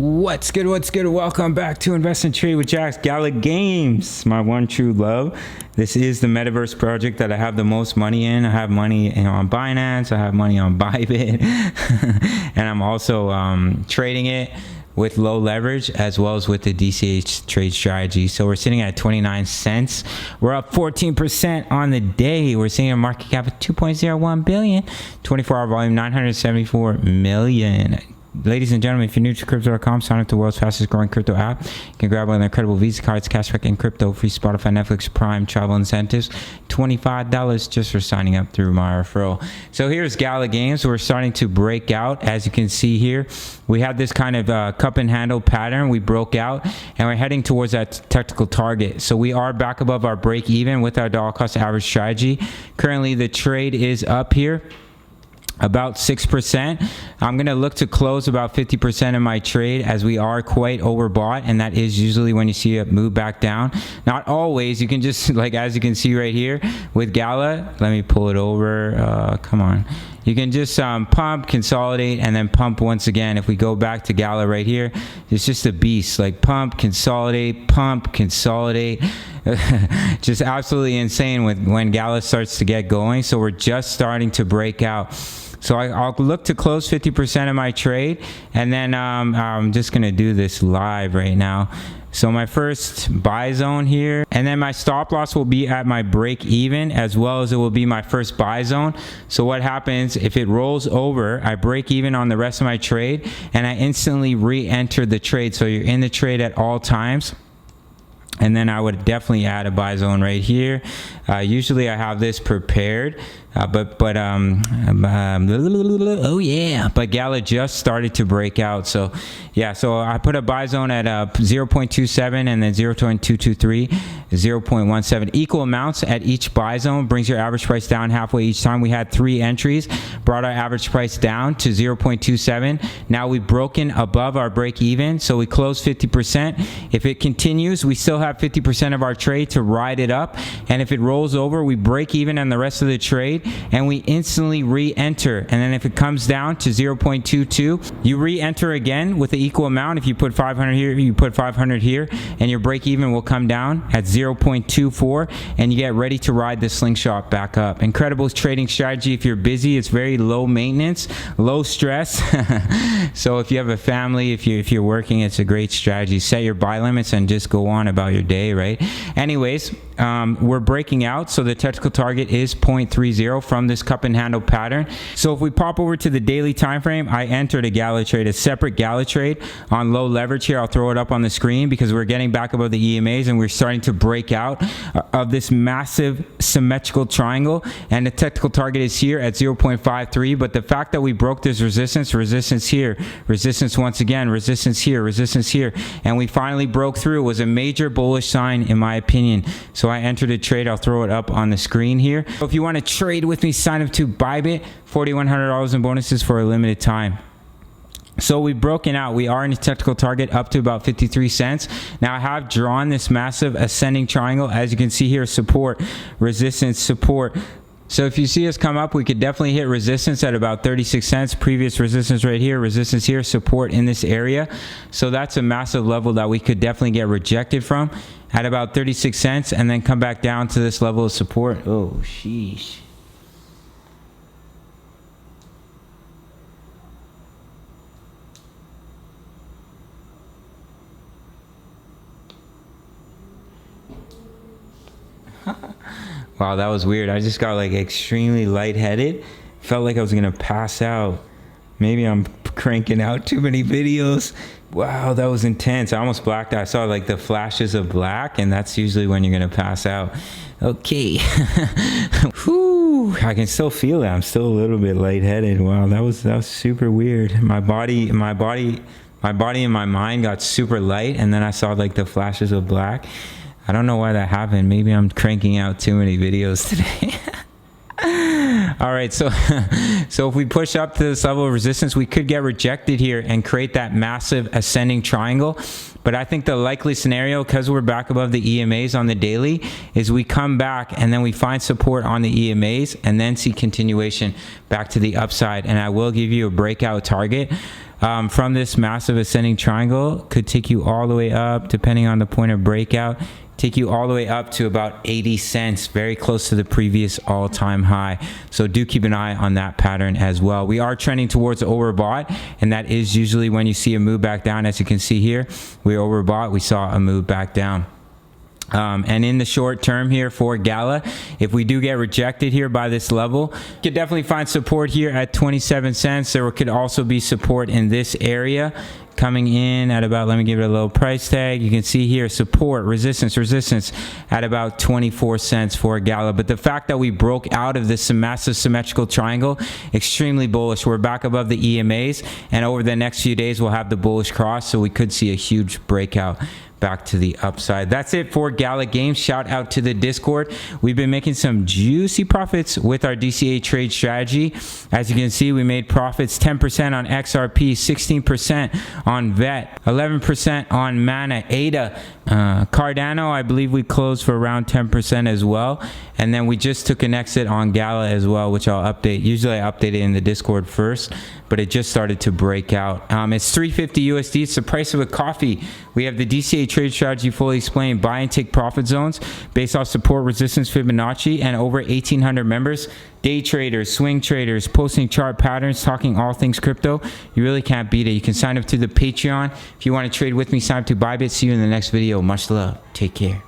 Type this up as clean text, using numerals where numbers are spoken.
What's good? Welcome back to Invest and Trade with Jack's Gala Games, my one true love. This is the metaverse project that I have the most money in. I have money on Binance, I have money on Bybit, and I'm also trading it with low leverage as well as with the DCH trade strategy. So we're sitting at 29 cents. We're up 14% on the day. We're seeing a market cap of 2.01 billion, 24-hour volume 974 million. Ladies and gentlemen, if you're new to crypto.com, sign up to the world's fastest growing crypto app. You can grab one of the incredible Visa cards, cashback in crypto, free Spotify, Netflix, Prime, travel incentives, $25 just for signing up through my referral. So here's Gala Games. We're starting to break out. As you can see here, we have this kind of cup and handle pattern. We broke out and we're heading towards that technical target. So we are back above our break even with our dollar cost average strategy. Currently, the trade is up here about 6%. I'm going to look to close about 50% of my trade as we are quite overbought, and that is usually when you see it move back down. Not always. You can just, like as you can see right here with Gala, let me pull it over. Come on. You can just pump, consolidate, and then pump once again. If we go back to Gala right here, it's just a beast. Like pump, consolidate, just absolutely insane when Gala starts to get going. So we're just starting to break out. So I'll look to close 50% of my trade, and then I'm just going to do this live right now. So my first buy zone here, and then my stop loss will be at my break even, as well as it will be my first buy zone. So what happens if it rolls over, I break even on the rest of my trade, and I instantly re-enter the trade. So you're in the trade at all times. And then I would definitely add a buy zone right here. Usually I have this prepared, but Gala just started to break out. So yeah, so I put a buy zone at 0.27 and then 0.223, 0.17. Equal amounts at each buy zone brings your average price down halfway each time. We had 3 entries, brought our average price down to 0.27. Now we've broken above our break even, so we close 50%. If it continues, we still have 50% of our trade to ride it up, and if it rolls over, we break even on the rest of the trade and we instantly re-enter. And then if it comes down to 0.22, you re-enter again with the equal amount. If you put 500 here, you put 500 here, and your break even will come down at 0.24, and you get ready to ride the slingshot back up. Incredible trading strategy. If you're busy, it's very low maintenance, low stress. So if you have a family, if you're working, it's a great strategy. Set your buy limits and just go on about your day, right? Anyways, we're breaking out, so the technical target is 0.30 from this cup and handle pattern. So if we pop over to the daily time frame, I entered a Gala trade, a separate Gala trade on low leverage here. I'll throw it up on the screen because we're getting back above the EMAs and we're starting to break out of this massive symmetrical triangle, and the technical target is here at 0.53. But the fact that we broke this resistance here, resistance once again, resistance here, and we finally broke through was a major bullish sign in my opinion. So I entered a trade. I'll throw it up on the screen here. So if you want to trade with me, sign up to Bybit, $4,100 in bonuses for a limited time. So we've broken out. We are in a technical target up to about 53 cents. Now I have drawn this massive ascending triangle. As you can see here, support, resistance, support. So if you see us come up, we could definitely hit resistance at about 36 cents. Previous resistance right here, resistance here, support in this area. So that's a massive level that we could definitely get rejected from at about 36 cents and then come back down to this level of support. Oh, sheesh. Wow, that was weird. I just got like extremely lightheaded. Felt like I was gonna pass out. Maybe I'm cranking out too many videos. Wow, that was intense. I almost blacked out. I saw like the flashes of black, and that's usually when you're gonna pass out. Okay. Whew, I can still feel it. I'm still a little bit lightheaded. Wow, that was super weird. My body and my mind got super light, and then I saw like the flashes of black. I don't know why that happened. Maybe I'm cranking out too many videos today. All right, so if we push up to this level of resistance, we could get rejected here and create that massive ascending triangle. But I think the likely scenario, because we're back above the EMAs on the daily, is we come back and then we find support on the EMAs and then see continuation back to the upside. And I will give you a breakout target from this massive ascending triangle. Could take you all the way up, depending on the point of breakout, take you all the way up to about 80 cents, very close to the previous all-time high. So do keep an eye on that pattern as well. We are trending towards the overbought, and that is usually when you see a move back down. As you can see here, we overbought, we saw a move back down. And in the short term here for Gala, if we do get rejected here by this level, you could definitely find support here at 27 cents. There could also be support in this area coming in at about, let me give it a little price tag. You can see here support, resistance at about 24 cents for Gala. But the fact that we broke out of this massive symmetrical triangle, extremely bullish. We're back above the EMAs, and over the next few days we'll have the bullish cross, so we could see a huge breakout back to the upside. That's it for Gala Games. Shout out to the Discord. We've been making some juicy profits with our DCA trade strategy. As you can see, we made profits 10% on XRP, 16% on VET, 11% on Mana, ADA, Cardano. I believe we closed for around 10% as well. And then we just took an exit on Gala as well, which I'll update. Usually I update it in the Discord first, but it just started to break out. It's 350 USD. It's the price of a coffee. We have the DCA trade strategy fully explained. Buy and take profit zones based off support, resistance, Fibonacci, and over 1,800 members. Day traders, swing traders, posting chart patterns, talking all things crypto. You really can't beat it. You can sign up to the Patreon. If you want to trade with me, sign up to Bybit. See you in the next video. Much love. Take care.